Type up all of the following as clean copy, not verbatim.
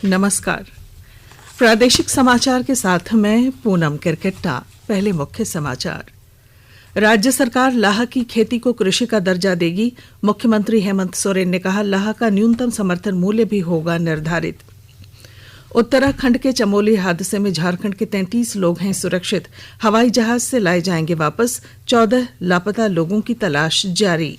नमस्कार। प्रादेशिक समाचार के साथ मैं पूनम किरकिट्टा। पहले मुख्य समाचार। राज्य सरकार लाह की खेती को कृषि का दर्जा देगी। मुख्यमंत्री हेमंत सोरेन ने कहा, लाह का न्यूनतम समर्थन मूल्य भी होगा निर्धारित। उत्तराखंड के चमोली हादसे में झारखंड के 33 लोग हैं सुरक्षित। हवाई जहाज से लाए जाएंगे वापस। 14 लापता लोगों की तलाश जारी।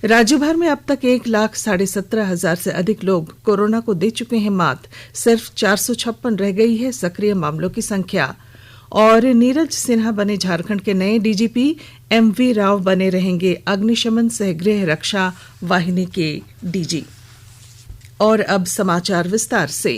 राज्य भर में अब तक 1,17,500 से अधिक लोग कोरोना को दे चुके हैं मात। सिर्फ 456 रह गई है सक्रिय मामलों की संख्या। और नीरज सिन्हा बने झारखंड के नए डीजीपी। एमवी राव बने रहेंगे अग्निशमन सह गृह रक्षा वाहिनी के डीजी। और अब समाचार विस्तार से।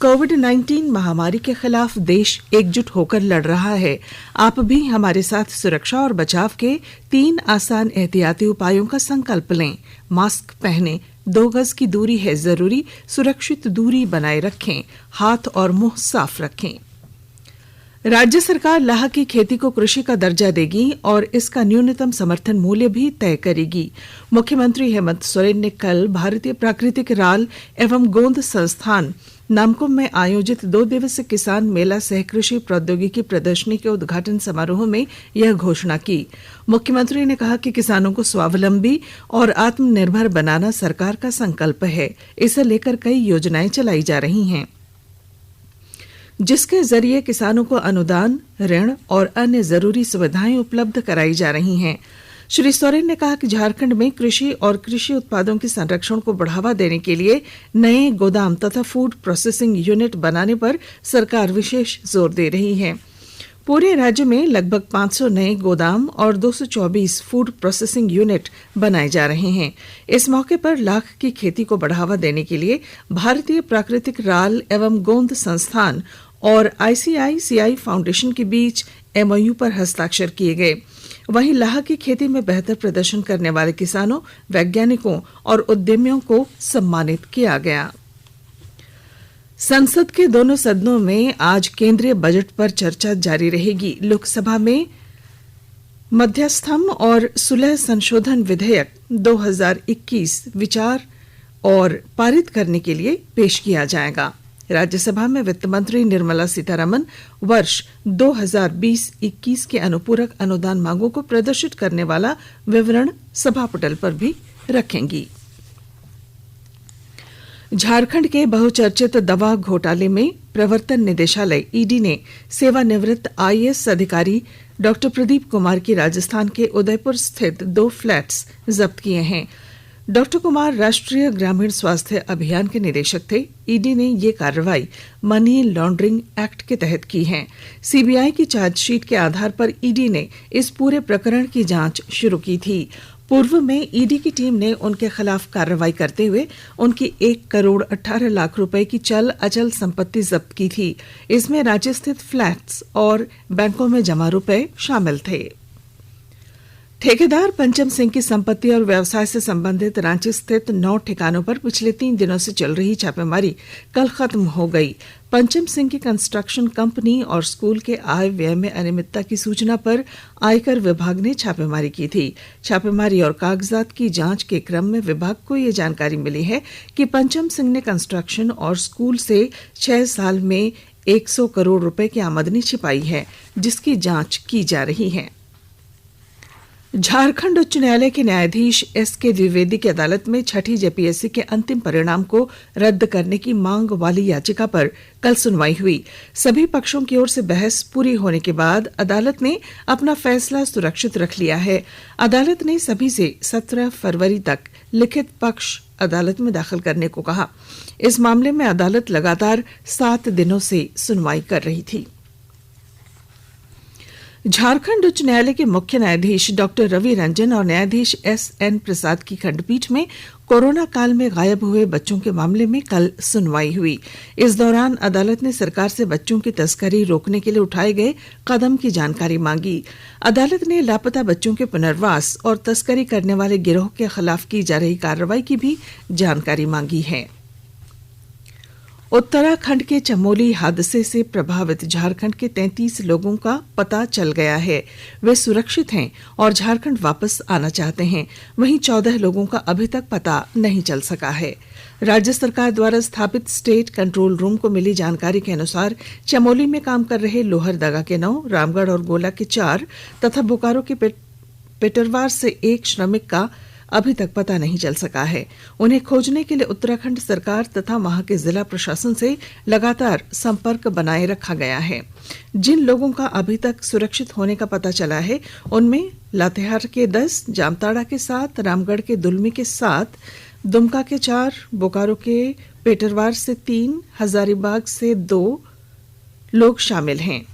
कोविड-19 महामारी के खिलाफ देश एकजुट होकर लड़ रहा है। आप भी हमारे साथ सुरक्षा और बचाव के 3 आसान एहतियाती उपायों का संकल्प लें। मास्क पहनें, 2 गज की दूरी है जरूरी, सुरक्षित दूरी बनाए रखें, हाथ और मुंह साफ रखें। राज्य सरकार लाह की खेती को कृषि का दर्जा देगी और इसका न्यूनतम समर्थन मूल्य भी तय करेगी। मुख्यमंत्री हेमंत सोरेन ने कल भारतीय प्राकृतिक राल एवं गोंद संस्थान नामकुम में आयोजित 2 दिवसीय किसान मेला सह कृषि प्रौद्योगिकी प्रदर्शनी के उद्घाटन समारोह में यह घोषणा की। मुख्यमंत्री ने कहा कि किसानों को स्वावलंबी और आत्मनिर्भर बनाना सरकार का संकल्प है। इसे लेकर कई योजनाएं चलाई जा रही हैं, जिसके जरिए किसानों को अनुदान, ऋण और अन्य जरूरी सुविधाएं उपलब्ध कराई जा रही हैं। श्री सोरेन ने कहा कि झारखंड में कृषि और कृषि उत्पादों के संरक्षण को बढ़ावा देने के लिए नए गोदाम तथा फूड प्रोसेसिंग यूनिट बनाने पर सरकार विशेष जोर दे रही है। पूरे राज्य में लगभग 500 नए गोदाम और 224 फूड प्रोसेसिंग यूनिट बनाए जा रहे हैं। इस मौके पर लाख की खेती को बढ़ावा देने के लिए भारतीय प्राकृतिक राल एवं गोंद संस्थान और आईसीआईसीआई फाउंडेशन के बीच एमओयू पर हस्ताक्षर किए गए। वहीं लाह की खेती में बेहतर प्रदर्शन करने वाले किसानों, वैज्ञानिकों और उद्यमियों को सम्मानित किया गया। संसद के दोनों सदनों में आज केंद्रीय बजट पर चर्चा जारी रहेगी। लोकसभा में मध्यस्थम और सुलह संशोधन विधेयक 2021 विचार और पारित करने के लिए पेश किया जाएगा। राज्यसभा में वित्त मंत्री निर्मला सीतारमण वर्ष 2020-21 के अनुपूरक अनुदान मांगों को प्रदर्शित करने वाला विवरण सभा पटल पर भी रखेंगी। झारखंड के बहुचर्चित दवा घोटाले में प्रवर्तन निदेशालय ईडी ने सेवानिवृत्त आईएएस अधिकारी डॉक्टर प्रदीप कुमार की राजस्थान के उदयपुर स्थित 2 फ्लैट्स जब्त किए हैं। डॉक्टर कुमार राष्ट्रीय ग्रामीण स्वास्थ्य अभियान के निदेशक थे। ईडी ने ये कार्रवाई मनी लॉन्ड्रिंग एक्ट के तहत की है। सीबीआई की चार्जशीट के आधार पर ईडी ने इस पूरे प्रकरण की जांच शुरू की थी। पूर्व में ईडी की टीम ने उनके खिलाफ कार्रवाई करते हुए उनकी 1 करोड़ 18 लाख रुपए की चल अचल संपत्ति जब्त की थी। इसमें राज्य स्थित फ्लैट्स और बैंकों में जमा रुपए शामिल थे। ठेकेदार पंचम सिंह की संपत्ति और व्यवसाय से संबंधित रांची स्थित 9 ठिकानों पर पिछले 3 दिनों से चल रही छापेमारी कल खत्म हो गई। पंचम सिंह की कंस्ट्रक्शन कंपनी और स्कूल के आय व्यय में अनियमितता की सूचना पर आयकर विभाग ने छापेमारी की थी। छापेमारी और कागजात की जांच के क्रम में विभाग को यह जानकारी मिली है कि पंचम सिंह ने कंस्ट्रक्शन और स्कूल से 6 साल में 100 करोड़ रुपए की आमदनी छिपाई है, जिसकी जांच की जा रही है। झारखंड उच्च न्यायालय के न्यायाधीश एसके द्विवेदी की अदालत में छठी जेपीएससी के अंतिम परिणाम को रद्द करने की मांग वाली याचिका पर कल सुनवाई हुई। सभी पक्षों की ओर से बहस पूरी होने के बाद अदालत ने अपना फैसला सुरक्षित रख लिया है। अदालत ने सभी से 17 फरवरी तक लिखित पक्ष अदालत में दाखिल करने को कहा। इस मामले में अदालत लगातार 7 दिनों से सुनवाई कर रही थी। झारखंड उच्च न्यायालय के मुख्य न्यायाधीश डॉक्टर रवि रंजन और न्यायाधीश एसएन प्रसाद की खंडपीठ में कोरोना काल में गायब हुए बच्चों के मामले में कल सुनवाई हुई। इस दौरान अदालत ने सरकार से बच्चों की तस्करी रोकने के लिए उठाए गए कदम की जानकारी मांगी। अदालत ने लापता बच्चों के पुनर्वास और तस्करी करने वाले गिरोह के खिलाफ की जा रही कार्रवाई की भी जानकारी मांगी है। उत्तराखंड के चमोली हादसे से प्रभावित झारखंड के 33 लोगों का पता चल गया है। वे सुरक्षित हैं और झारखंड वापस आना चाहते हैं। वहीं 14 लोगों का अभी तक पता नहीं चल सका है। राज्य सरकार द्वारा स्थापित स्टेट कंट्रोल रूम को मिली जानकारी के अनुसार चमोली में काम कर रहे लोहरदगा के 9, रामगढ़ और गोला के 4 तथा बोकारो के पेटरवार से 1 श्रमिक का अभी तक पता नहीं चल सका है। उन्हें खोजने के लिए उत्तराखंड सरकार तथा वहां के जिला प्रशासन से लगातार संपर्क बनाए रखा गया है। जिन लोगों का अभी तक सुरक्षित होने का पता चला है उनमें लातेहार के 10, जामताड़ा के 7, रामगढ़ के दुलमी के 7, दुमका के 4, बोकारो के पेटरवार से 3, हजारीबाग से 2 लोग शामिल हैं।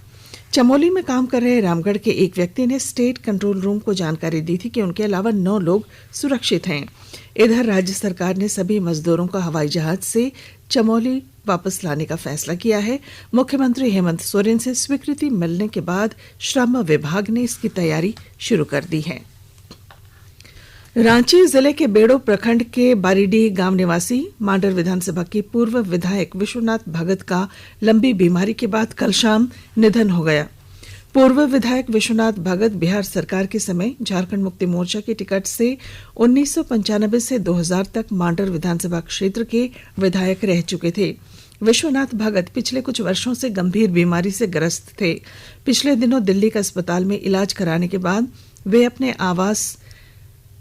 चमोली में काम कर रहे रामगढ़ के एक व्यक्ति ने स्टेट कंट्रोल रूम को जानकारी दी थी कि उनके अलावा 9 लोग सुरक्षित हैं। इधर राज्य सरकार ने सभी मजदूरों का हवाई जहाज से चमोली वापस लाने का फैसला किया है। मुख्यमंत्री हेमंत सोरेन से स्वीकृति मिलने के बाद श्रम विभाग ने इसकी तैयारी शुरू कर दी है। रांची जिले के बेड़ो प्रखंड के बारीडीह गांव निवासी मांडर विधानसभा के पूर्व विधायक विश्वनाथ भगत का लंबी बीमारी के बाद कल शाम निधन हो गया। पूर्व विधायक विश्वनाथ भगत बिहार सरकार के समय झारखंड मुक्ति मोर्चा की टिकट से 1995 से 2000 तक मांडर विधानसभा क्षेत्र के विधायक रह चुके थे। विश्वनाथ भगत पिछले कुछ वर्षों से गंभीर बीमारी से ग्रस्त थे। पिछले दिनों दिल्ली के अस्पताल में इलाज कराने के बाद वे अपने आवास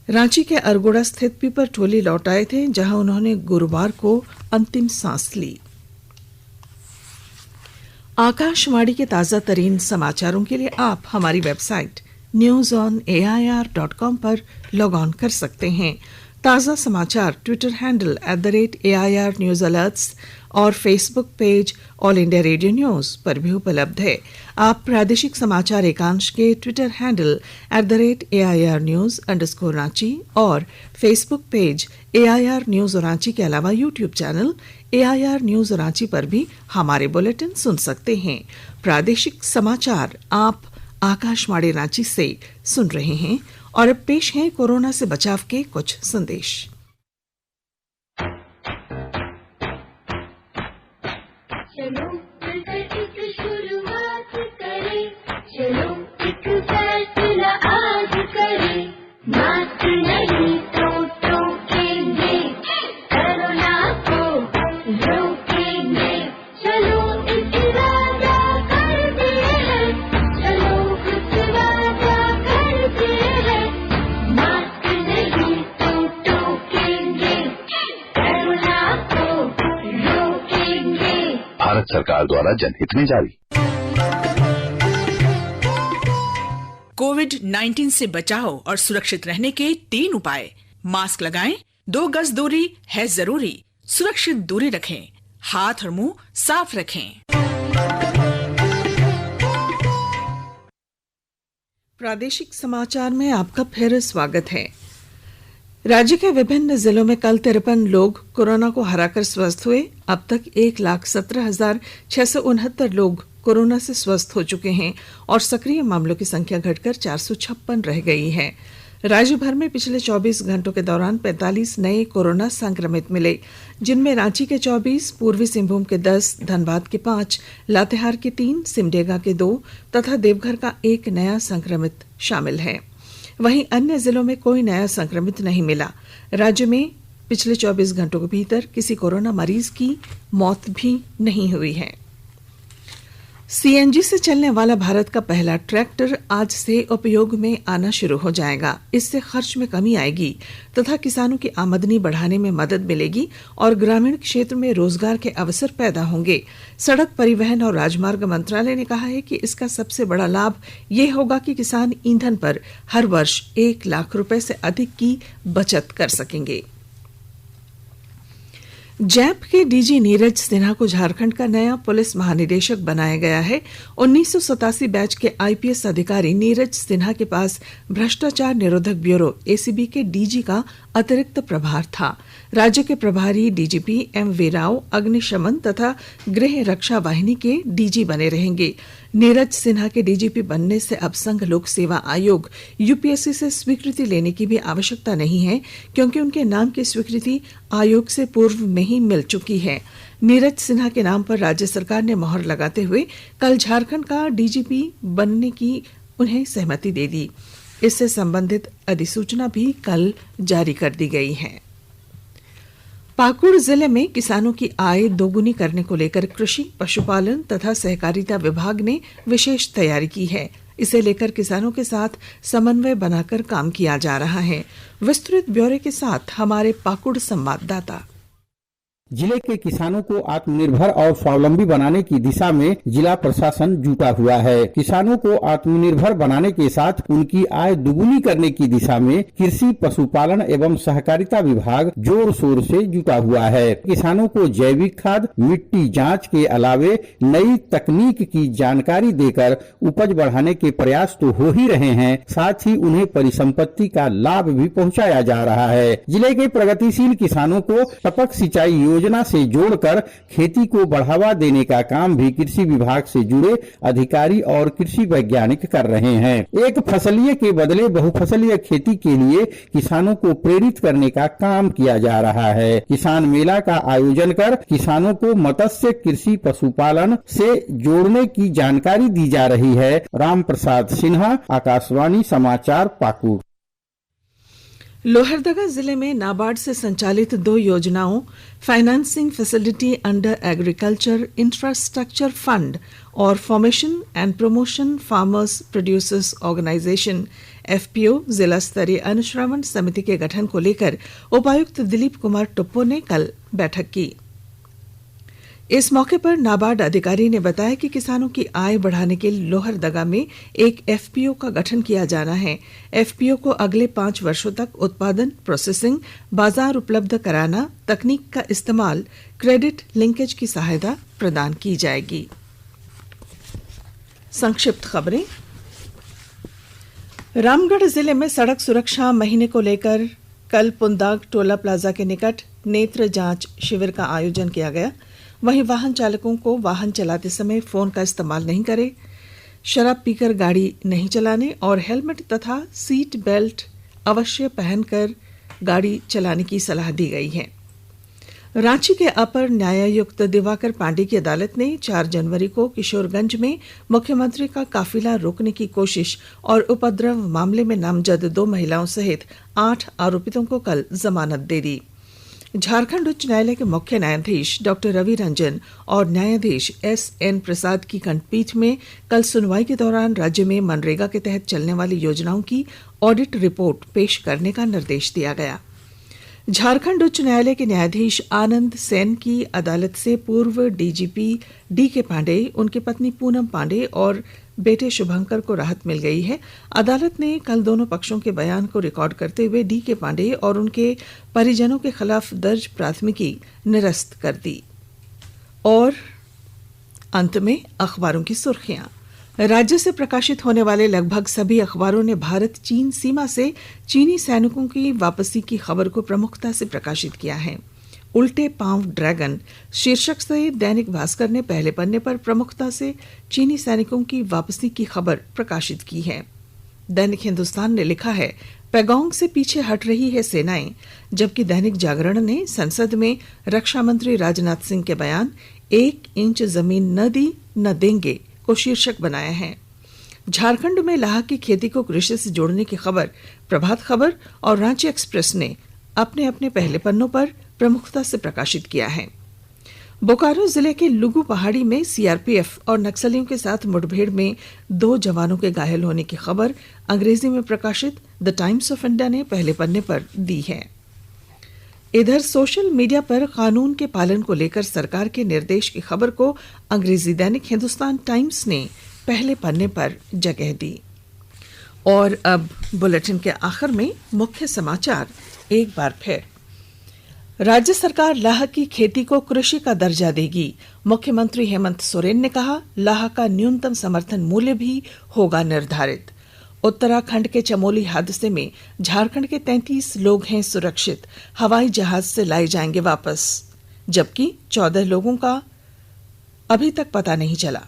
रांची के अरगोड़ा स्थित पीपर टोली लौट आए थे, जहां उन्होंने गुरुवार को अंतिम सांस ली। आकाशवाणी के ताजा तरीन समाचारों के लिए आप हमारी वेबसाइट newsonair.com पर लॉग ऑन कर सकते हैं। ताजा समाचार Twitter handle @AIR News Alerts और Facebook page all India radio news पर भी उपलब्ध है। आप प्रादेशिक समाचार एकांश के ट्विटर हैंडल @AIR News _ और Facebook page AIR News Ranchi के अलावा YouTube channel AIR News Ranchi पर भी हमारे बुलेटिन सुन सकते हैं। प्रादेशिक समाचार आप आकाशवाणी रांची से सुन रहे हैं और अब पेश हैं कोरोना से बचाव के कुछ संदेश। चलो मिलकर एक शुरुआत करें, चलो एक फैसला आज करें, मास्क नहीं तो टोकेंगे, कोरोना को रोकेंगे, चलो एक वादा करते हैं, चलो कुछ वादा करते हैं, मास्क नहीं तो टोकेंगे, कोरोना को रोकेंगे। भारत सरकार द्वारा जनहित में जारी। कोविड-19 से बचाव और सुरक्षित रहने के 3 उपाय। मास्क लगाएं, 2 गज दूरी है जरूरी, सुरक्षित दूरी रखें, हाथ और मुंह साफ रखें। प्रादेशिक समाचार में आपका फिर स्वागत है। राज्य के विभिन्न जिलों में कल 53 लोग कोरोना को हराकर स्वस्थ हुए। अब तक 1,17,669 लोग कोरोना से स्वस्थ हो चुके हैं और सक्रिय मामलों की संख्या घटकर 456 रह गई है। राज्य भर में पिछले 24 घंटों के दौरान 45 नए कोरोना संक्रमित मिले, जिनमें रांची के 24, पूर्वी सिंहभूम के 10, धनबाद के 5, लातेहार के 3, सिमडेगा के 2 तथा देवघर का 1 नया संक्रमित शामिल है। वहीं अन्य जिलों में कोई नया संक्रमित नहीं मिला। राज्य में पिछले 24 घंटों के भीतर किसी कोरोना मरीज की मौत भी नहीं हुई है। सीएनजी से चलने वाला भारत का पहला ट्रैक्टर आज से उपयोग में आना शुरू हो जाएगा। इससे खर्च में कमी आएगी तथा किसानों की आमदनी बढ़ाने में मदद मिलेगी और ग्रामीण क्षेत्र में रोजगार के अवसर पैदा होंगे। सड़क परिवहन और राजमार्ग मंत्रालय ने कहा है कि इसका सबसे बड़ा लाभ यह होगा कि किसान ईंधन पर हर वर्ष 1 लाख रुपए से अधिक की बचत कर सकेंगे। जैप के डीजी नीरज सिन्हा को झारखंड का नया पुलिस महानिदेशक बनाया गया है। 1987 बैच के आईपीएस अधिकारी नीरज सिन्हा के पास भ्रष्टाचार निरोधक ब्यूरो एसीबी के डीजी का अतिरिक्त प्रभार था। राज्य के प्रभारी डीजीपी एमवी राव अग्निशमन तथा गृह रक्षा वाहिनी के डीजी बने रहेंगे। नीरज सिन्हा के डीजीपी बनने से अब संघ लोक सेवा आयोग यूपीएससी से स्वीकृति लेने की भी आवश्यकता नहीं है, क्योंकि उनके नाम की स्वीकृति आयोग से पूर्व में ही मिल चुकी है। नीरज सिन्हा के नाम पर राज्य सरकार ने मोहर लगाते हुए कल झारखंड का डीजीपी बनने की उन्हें सहमति दे दी। इससे संबंधित अधिसूचना भी कल जारी कर दी गई है। पाकुड़ जिले में किसानों की आय दोगुनी करने को लेकर कृषि, पशुपालन तथा सहकारिता विभाग ने विशेष तैयारी की है। इसे लेकर किसानों के साथ समन्वय बनाकर काम किया जा रहा है। विस्तृत ब्यौरे के साथ हमारे पाकुड़ संवाददाता। जिले के किसानों को आत्मनिर्भर और स्वावलंबी बनाने की दिशा में जिला प्रशासन जुटा हुआ है। किसानों को आत्मनिर्भर बनाने के साथ उनकी आय दुगुनी करने की दिशा में कृषि, पशुपालन एवं सहकारिता विभाग जोर शोर से जुटा हुआ है। किसानों को जैविक खाद, मिट्टी जांच के अलावे नई तकनीक की जानकारी देकर उपज बढ़ाने के प्रयास तो हो ही रहे हैं, साथ ही उन्हें परिसंपत्ति का लाभ भी पहुँचाया जा रहा है। जिले के प्रगतिशील किसानों को टपक सिंचाई योजना से जोड़कर खेती को बढ़ावा देने का काम भी कृषि विभाग से जुड़े अधिकारी और कृषि वैज्ञानिक कर रहे हैं। एक फसलीय के बदले बहुफसलीय खेती के लिए किसानों को प्रेरित करने का काम किया जा रहा है। किसान मेला का आयोजन कर किसानों को मत्स्य, कृषि, पशुपालन से जोड़ने की जानकारी दी जा रही है। राम प्रसाद सिन्हा, आकाशवाणी समाचार, पाकुड़। लोहरदगा जिले में नाबार्ड से संचालित 2 योजनाओं financing facility under agriculture infrastructure fund और formation and promotion farmers producers organisation FPO जिला स्तरीय अनुश्रवण समिति के गठन को लेकर उपायुक्त दिलीप कुमार टोप्पो ने कल बैठक की। इस मौके पर नाबार्ड अधिकारी ने बताया कि किसानों की आय बढ़ाने के लिए लोहरदगा में एक एफपीओ का गठन किया जाना है। एफपीओ को अगले 5 वर्षों तक उत्पादन, प्रोसेसिंग, बाजार उपलब्ध कराना, तकनीक का इस्तेमाल, क्रेडिट लिंकेज की सहायता प्रदान की जाएगी। संक्षिप्त खबरें। रामगढ़ जिले में सड़क सुरक्षा महीने को लेकर कल पुंदाग टोला प्लाजा के निकट नेत्र जांच शिविर का आयोजन किया गया। वहीं वाहन चालकों को वाहन चलाते समय फोन का इस्तेमाल नहीं करें, शराब पीकर गाड़ी नहीं चलाने और हेलमेट तथा सीट बेल्ट अवश्य पहनकर गाड़ी चलाने की सलाह दी गई है। रांची के अपर न्यायायुक्त दिवाकर पांडे की अदालत ने 4 जनवरी को किशोरगंज में मुख्यमंत्री का काफिला रोकने की कोशिश और उपद्रव मामले में नामजद 2 महिलाओं सहित 8 आरोपितों को कल जमानत दे दी। झारखंड उच्च न्यायालय के मुख्य न्यायाधीश डॉक्टर रवि रंजन और न्यायाधीश एसएन प्रसाद की खंडपीठ में कल सुनवाई के दौरान राज्य में मनरेगा के तहत चलने वाली योजनाओं की ऑडिट रिपोर्ट पेश करने का निर्देश दिया गया। झारखंड उच्च न्यायालय के न्यायाधीश आनंद सेन की अदालत से पूर्व डीजीपी डीके पांडे, उनकी पत्नी पूनम पांडे और बेटे शुभंकर को राहत मिल गई है। अदालत ने कल दोनों पक्षों के बयान को रिकॉर्ड करते हुए डीके पांडे और उनके परिजनों के खिलाफ दर्ज प्राथमिकी निरस्त कर दी। और अंत में अखबारों की सुर्खियां। राज्य से प्रकाशित होने वाले लगभग सभी अखबारों ने भारत चीन सीमा से चीनी सैनिकों की वापसी की खबर को प्रमुखता से प्रकाशित किया है। उल्टे पांव ड्रैगन शीर्षक से दैनिक भास्कर ने पहले पन्ने पर प्रमुखता से चीनी सैनिकों की वापसी की खबर प्रकाशित की है। दैनिक हिंदुस्तान ने लिखा है, पैगोंग से पीछे हट रही है सेनाएं, जबकि दैनिक जागरण ने संसद में रक्षा मंत्री राजनाथ सिंह के बयान 1 इंच जमीन न दी न देंगे को शीर्षक बनाया है। झारखंड में लाह की खेती को कृषि से जोड़ने की खबर प्रभात खबर और रांची एक्सप्रेस ने अपने अपने पहले पन्नों पर प्रमुखता से प्रकाशित किया है। बोकारो जिले के लुगु पहाड़ी में सीआरपीएफ और नक्सलियों के साथ मुठभेड़ में 2 जवानों के घायल होने की खबर अंग्रेजी में प्रकाशित द टाइम्स ऑफ इंडिया ने पहले पन्ने पर दी है। इधर सोशल मीडिया पर कानून के पालन को लेकर सरकार के निर्देश की खबर को अंग्रेजी दैनिक हिंदुस्तान टाइम्स ने पहले पन्ने पर जगह दी। और अब बुलेटिन के आखिर में मुख्य समाचार एक बार फिर। राज्य सरकार लाह की खेती को कृषि का दर्जा देगी। मुख्यमंत्री हेमंत सोरेन ने कहा, लाह का न्यूनतम समर्थन मूल्य भी होगा निर्धारित। उत्तराखंड के चमोली हादसे में झारखंड के 33 लोग हैं सुरक्षित, हवाई जहाज से लाए जाएंगे वापस, जबकि 14 लोगों का अभी तक पता नहीं चला।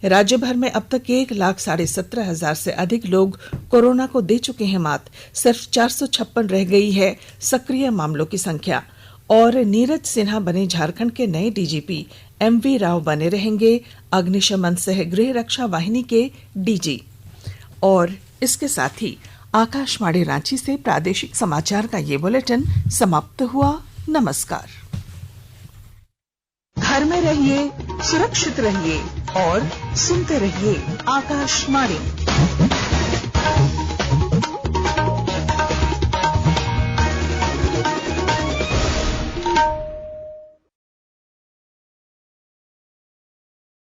राज्य भर में अब तक 1,17,500 से अधिक लोग कोरोना को दे चुके हैं मात। सिर्फ 456 रह गई है सक्रिय मामलों की संख्या। और नीरज सिन्हा बने झारखंड के नए डीजीपी। एमवी राव बने रहेंगे अग्निशमन सह गृह रक्षा वाहिनी के डीजी। और इसके साथ ही आकाशवाणी रांची से प्रादेशिक समाचार का ये बुलेटिन समाप्त हुआ। नमस्कार। घर में रहिए, सुरक्षित रहिए और सुनते रहिए आकाशवाणी।